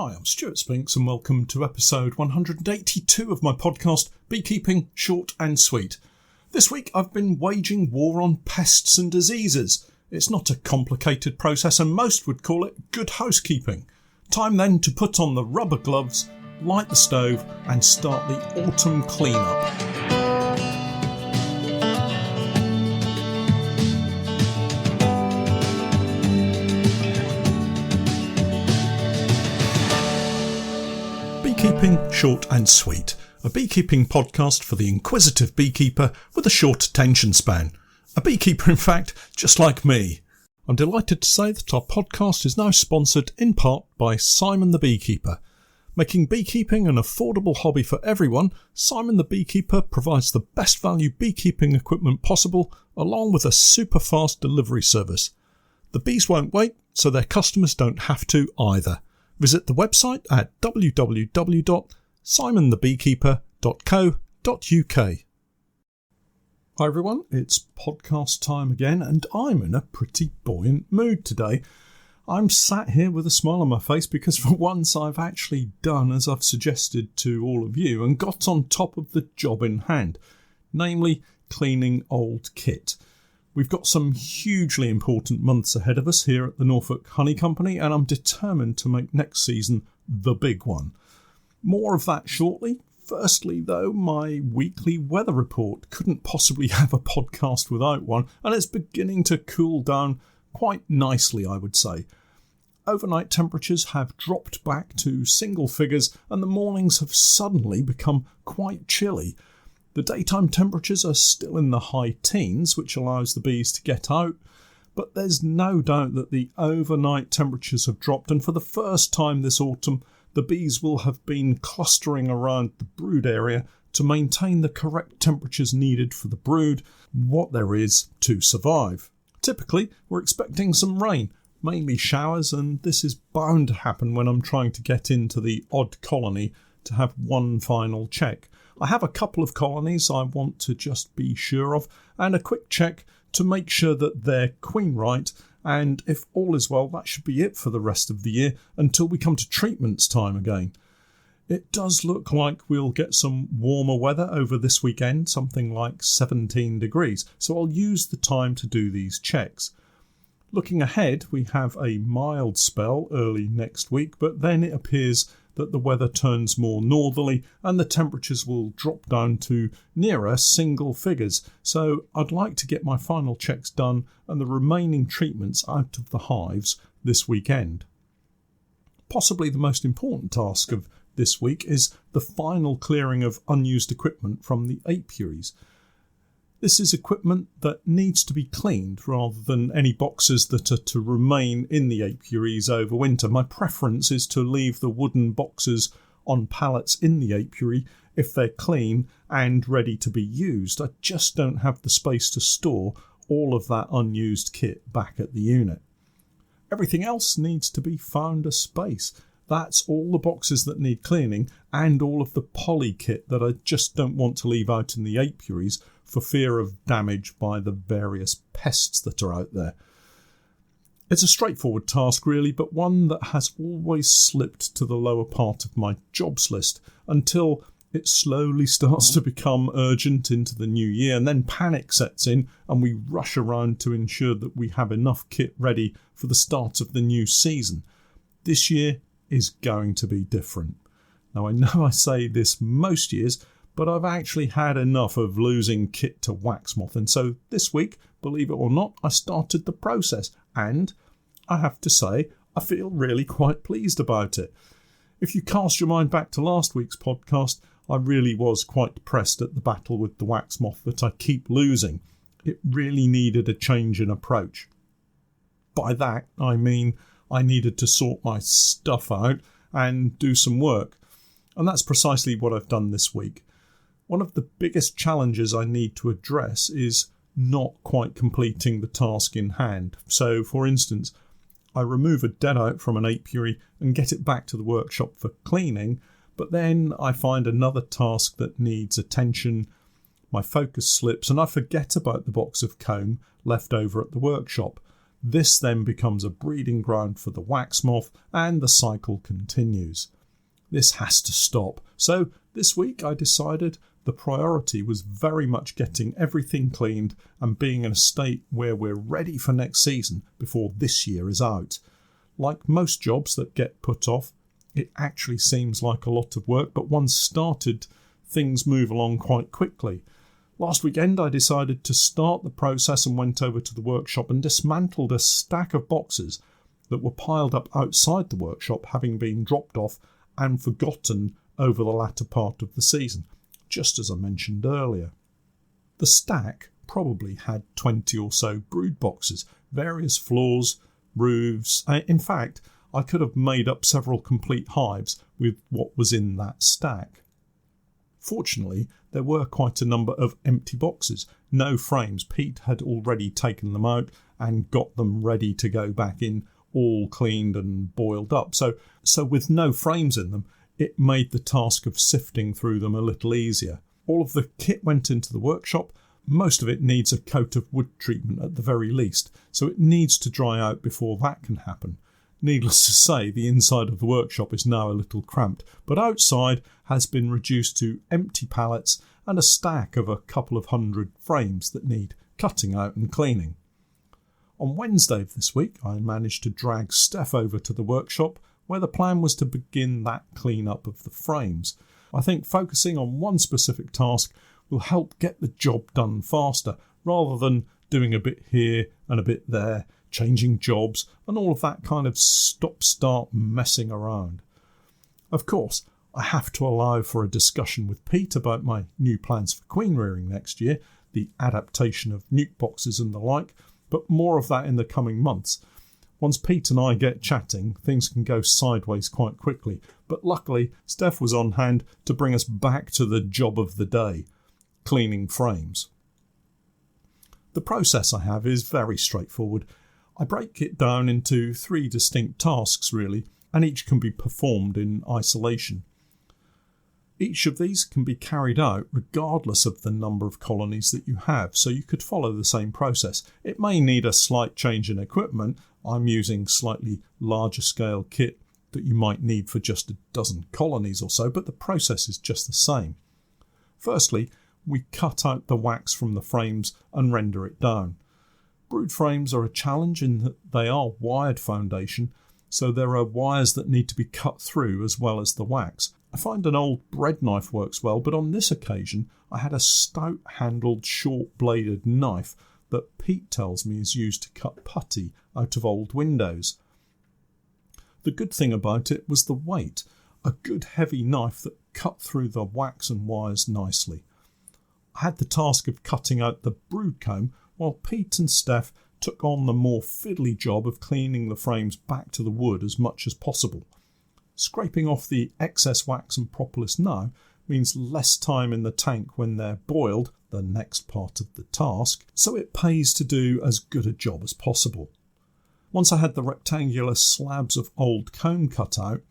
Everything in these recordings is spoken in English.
Hi, I'm Stewart Spinks and welcome to episode 182 of my podcast, Beekeeping Short and Sweet. This week I've been waging war on pests and diseases. It's not a complicated process and most would call it good housekeeping. Time then to put on the rubber gloves, light the stove and start the autumn cleanup. Beekeeping Short and Sweet, a beekeeping podcast for the inquisitive beekeeper with a short attention span. A beekeeper, in fact, just like me. I'm delighted to say that our podcast is now sponsored in part by Simon the Beekeeper. Making beekeeping an affordable hobby for everyone, Simon the Beekeeper provides the best value beekeeping equipment possible, along with a super fast delivery service. The bees won't wait, so their customers don't have to either. Visit the website at www.simonthebeekeeper.co.uk. Hi everyone, it's podcast time again and I'm in a pretty buoyant mood today. I'm sat here with a smile on my face because for once I've actually done as I've suggested to all of you and got on top of the job in hand, namely cleaning old kit. We've got some hugely important months ahead of us here at the Norfolk Honey Company and I'm determined to make next season the big one. More of that shortly. Firstly, though, my weekly weather report couldn't possibly have a podcast without one and it's beginning to cool down quite nicely, I would say. Overnight temperatures have dropped back to single figures and the mornings have suddenly become quite chilly. The daytime temperatures are still in the high teens, which allows the bees to get out, but there's no doubt that the overnight temperatures have dropped and for the first time this autumn the bees will have been clustering around the brood area to maintain the correct temperatures needed for the brood, what there is to survive. Typically, we're expecting some rain, mainly showers, and this is bound to happen when I'm trying to get into the odd colony to have one final check. I have a couple of colonies I want to just be sure of, and a quick check to make sure that they're queen right, and if all is well, that should be it for the rest of the year until we come to treatments time again. It does look like we'll get some warmer weather over this weekend, something like 17 degrees, so I'll use the time to do these checks. Looking ahead, we have a mild spell early next week, but then it appears that the weather turns more northerly and the temperatures will drop down to nearer single figures. So I'd like to get my final checks done and the remaining treatments out of the hives this weekend. Possibly the most important task of this week is the final clearing of unused equipment from the apiaries. This is equipment that needs to be cleaned rather than any boxes that are to remain in the apiaries over winter. My preference is to leave the wooden boxes on pallets in the apiary if they're clean and ready to be used. I just don't have the space to store all of that unused kit back at the unit. Everything else needs to be found a space. That's all the boxes that need cleaning and all of the poly kit that I just don't want to leave out in the apiaries for fear of damage by the various pests that are out there. It's a straightforward task really, but one that has always slipped to the lower part of my jobs list until it slowly starts to become urgent into the new year and then panic sets in and we rush around to ensure that we have enough kit ready for the start of the new season. This year is going to be different. Now I know I say this most years, but I've actually had enough of losing kit to wax moth, and so this week, believe it or not, I started the process, and I have to say, I feel really quite pleased about it. If you cast your mind back to last week's podcast, I really was quite depressed at the battle with the wax moth that I keep losing. It really needed a change in approach. By that, I mean I needed to sort my stuff out and do some work, and that's precisely what I've done this week. One of the biggest challenges I need to address is not quite completing the task in hand. So, for instance, I remove a deadite from an apiary and get it back to the workshop for cleaning, but then I find another task that needs attention, my focus slips and I forget about the box of comb left over at the workshop. This then becomes a breeding ground for the wax moth and the cycle continues. This has to stop. So this week I decided the priority was very much getting everything cleaned and being in a state where we're ready for next season before this year is out. Like most jobs that get put off, it actually seems like a lot of work, but once started, things move along quite quickly. Last weekend I decided to start the process and went over to the workshop and dismantled a stack of boxes that were piled up outside the workshop, having been dropped off and forgotten over the latter part of the season, just as I mentioned earlier. The stack probably had 20 or so brood boxes, various floors, roofs. In fact, I could have made up several complete hives with what was in that stack. Fortunately, there were quite a number of empty boxes, no frames. Pete had already taken them out and got them ready to go back in, all cleaned and boiled up. So with no frames in them, it made the task of sifting through them a little easier. All of the kit went into the workshop. Most of it needs a coat of wood treatment at the very least, so it needs to dry out before that can happen. Needless to say, the inside of the workshop is now a little cramped, but outside has been reduced to empty pallets and a stack of a couple of hundred frames that need cutting out and cleaning. On Wednesday of this week, I managed to drag Steph over to the workshop, where the plan was to begin that clean-up of the frames. I think focusing on one specific task will help get the job done faster, rather than doing a bit here and a bit there, changing jobs, and all of that kind of stop-start messing around. Of course, I have to allow for a discussion with Pete about my new plans for queen rearing next year, the adaptation of nuke boxes and the like, but more of that in the coming months. Once Pete and I get chatting, things can go sideways quite quickly, but luckily Steph was on hand to bring us back to the job of the day, cleaning frames. The process I have is very straightforward. I break it down into 3 distinct tasks really, and each can be performed in isolation. Each of these can be carried out regardless of the number of colonies that you have, so you could follow the same process. It may need a slight change in equipment. I'm using slightly larger scale kit that you might need for just a dozen colonies or so, but the process is just the same. Firstly, we cut out the wax from the frames and render it down. Brood frames are a challenge in that they are wired foundation, so there are wires that need to be cut through as well as the wax. I find an old bread knife works well, but on this occasion I had a stout-handled, short-bladed knife that Pete tells me is used to cut putty out of old windows. The good thing about it was the weight, a good heavy knife that cut through the wax and wires nicely. I had the task of cutting out the brood comb, while Pete and Steph took on the more fiddly job of cleaning the frames back to the wood as much as possible. Scraping off the excess wax and propolis now means less time in the tank when they're boiled, the next part of the task, so it pays to do as good a job as possible. Once I had the rectangular slabs of old comb cut out,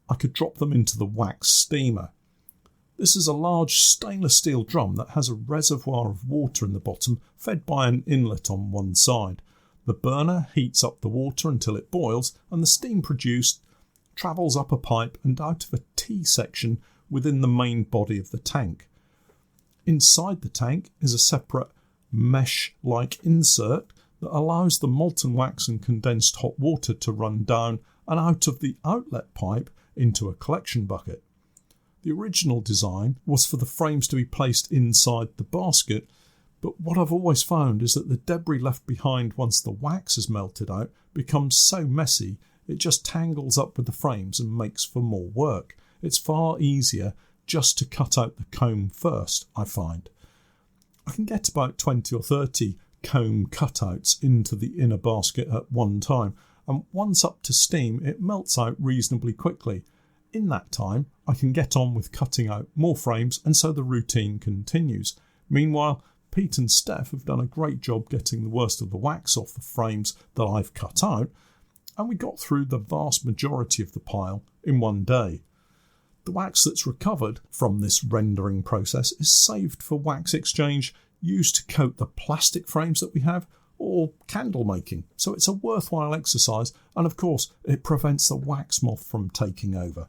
I could drop them into the wax steamer. This is a large stainless steel drum that has a reservoir of water in the bottom, fed by an inlet on one side. The burner heats up the water until it boils, and the steam produced travels up a pipe and out of a T-section within the main body of the tank. Inside the tank is a separate mesh-like insert that allows the molten wax and condensed hot water to run down and out of the outlet pipe into a collection bucket. The original design was for the frames to be placed inside the basket, but what I've always found is that the debris left behind once the wax is melted out becomes so messy it just tangles up with the frames and makes for more work. It's far easier just to cut out the comb first, I find. I can get about 20 or 30 comb cutouts into the inner basket at one time, and once up to steam it melts out reasonably quickly. In that time, I can get on with cutting out more frames, and so the routine continues. Meanwhile, Pete and Steph have done a great job getting the worst of the wax off the frames that I've cut out, and we got through the vast majority of the pile in one day. The wax that's recovered from this rendering process is saved for wax exchange, used to coat the plastic frames that we have, or candle making, so it's a worthwhile exercise, and of course it prevents the wax moth from taking over.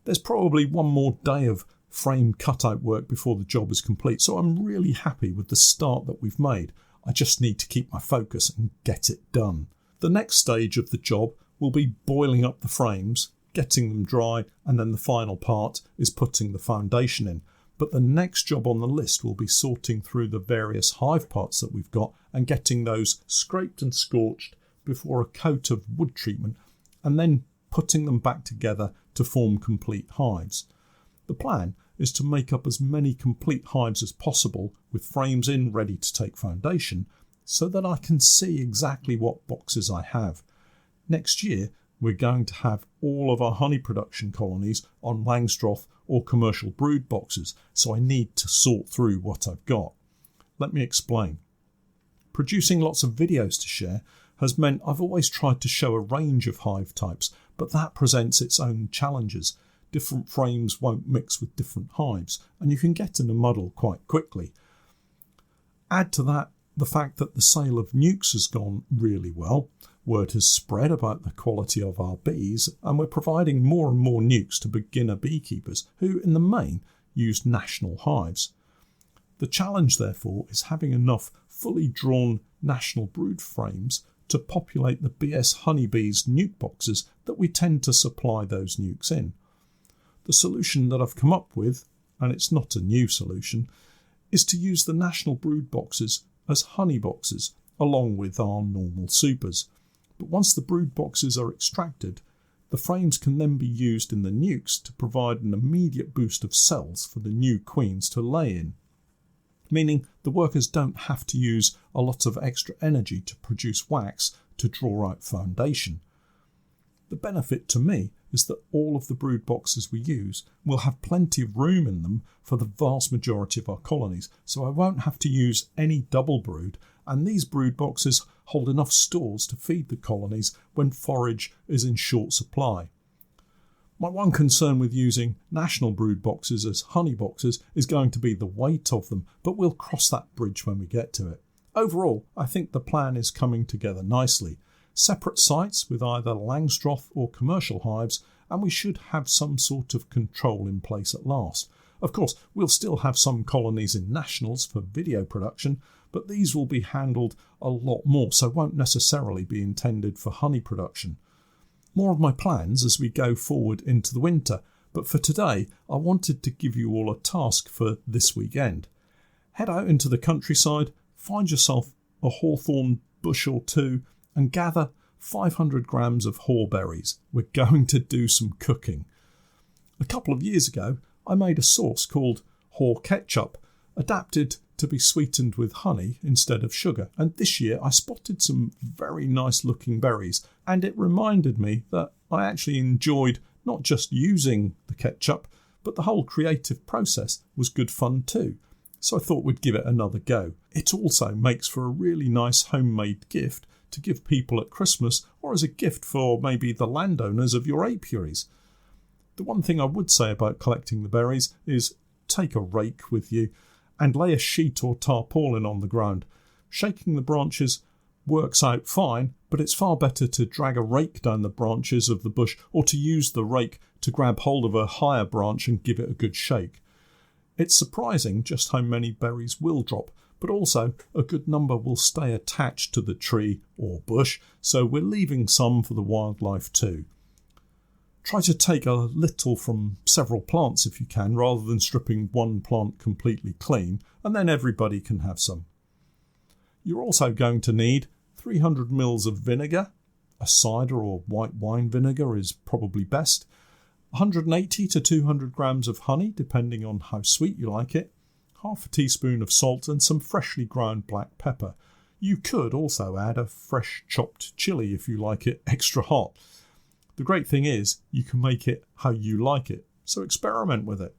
There's probably one more day of frame cutout work before the job is complete, so I'm really happy with the start that we've made. I just need to keep my focus and get it done. The next stage of the job will be boiling up the frames, getting them dry, and then the final part is putting the foundation in. But the next job on the list will be sorting through the various hive parts that we've got and getting those scraped and scorched before a coat of wood treatment, and then putting them back together to form complete hives. The plan is to make up as many complete hives as possible with frames in ready to take foundation so that I can see exactly what boxes I have. Next year we're going to have all of our honey production colonies on Langstroth or commercial brood boxes, so I need to sort through what I've got. Let me explain. Producing lots of videos to share has meant I've always tried to show a range of hive types, but that presents its own challenges. Different frames won't mix with different hives, and you can get in a muddle quite quickly. Add to that the fact that the sale of nukes has gone really well. Word has spread about the quality of our bees, and we're providing more and more nukes to beginner beekeepers who, in the main, use national hives. The challenge, therefore, is having enough fully drawn national brood frames to populate the BS honeybees nuke boxes that we tend to supply those nukes in. The solution that I've come up with, and it's not a new solution, is to use the national brood boxes as honey boxes along with our normal supers. But once the brood boxes are extracted, the frames can then be used in the nukes to provide an immediate boost of cells for the new queens to lay in, meaning the workers don't have to use a lot of extra energy to produce wax to draw out foundation. The benefit to me is that all of the brood boxes we use will have plenty of room in them for the vast majority of our colonies, so I won't have to use any double brood, and these brood boxes hold enough stores to feed the colonies when forage is in short supply. My one concern with using national brood boxes as honey boxes is going to be the weight of them, but we'll cross that bridge when we get to it. Overall, I think the plan is coming together nicely. Separate sites with either Langstroth or commercial hives, and we should have some sort of control in place at last. Of course, we'll still have some colonies in nationals for video production, but these will be handled a lot more, so won't necessarily be intended for honey production. More of my plans as we go forward into the winter, but for today I wanted to give you all a task for this weekend. Head out into the countryside, find yourself a hawthorn bush or two, and gather 500 grams of haw berries. We're going to do some cooking. A couple of years ago, I made a sauce called haw ketchup, adapted to be sweetened with honey instead of sugar. And this year I spotted some very nice looking berries, and it reminded me that I actually enjoyed not just using the ketchup, but the whole creative process was good fun too. So I thought we'd give it another go. It also makes for a really nice homemade gift to give people at Christmas, or as a gift for maybe the landowners of your apiaries. The one thing I would say about collecting the berries is take a rake with you and lay a sheet or tarpaulin on the ground. Shaking the branches works out fine, but it's far better to drag a rake down the branches of the bush, or to use the rake to grab hold of a higher branch and give it a good shake. It's surprising just how many berries will drop, but also a good number will stay attached to the tree or bush, so we're leaving some for the wildlife too. Try to take a little from several plants if you can, rather than stripping one plant completely clean, and then everybody can have some. You're also going to need 300 ml of vinegar. A cider or white wine vinegar is probably best. 180 to 200 grams of honey, depending on how sweet you like it. Half a teaspoon of salt and some freshly ground black pepper. You could also add a fresh chopped chilli if you like it extra hot. The great thing is you can make it how you like it, so experiment with it.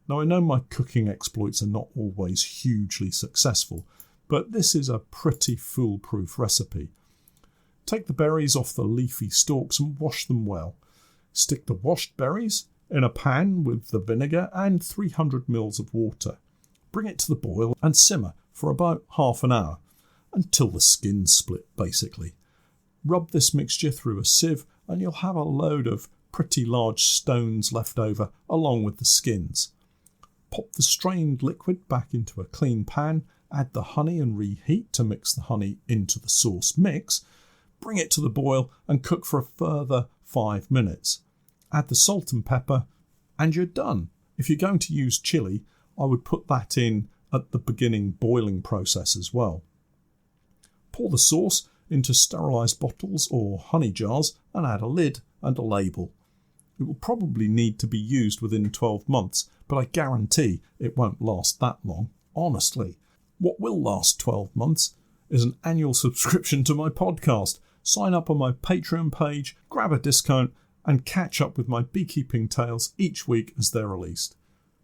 Now I know my cooking exploits are not always hugely successful, but this is a pretty foolproof recipe. Take the berries off the leafy stalks and wash them well. Stick the washed berries in a pan with the vinegar and 300 ml of water. Bring it to the boil and simmer for about half an hour. until the skins split, basically. Rub this mixture through a sieve and you'll have a load of pretty large stones left over along with the skins. Pop the strained liquid back into a clean pan, add the honey and reheat to mix the honey into the sauce mix. Bring it to the boil and cook for a further 5 minutes. Add the salt and pepper and you're done. If you're going to use chili, I would put that in at the beginning boiling process as well. Pour the sauce into sterilised bottles or honey jars and add a lid and a label. It will probably need to be used within 12 months, but I guarantee it won't last that long, honestly. What will last 12 months is an annual subscription to my podcast. Sign up on my Patreon page, grab a discount, and catch up with my beekeeping tales each week as they're released.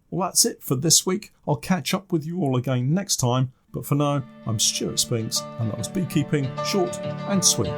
Well, that's it for this week. I'll catch up with you all again next time, but for now, I'm Stewart Spinks, and that was Beekeeping Short and Sweet.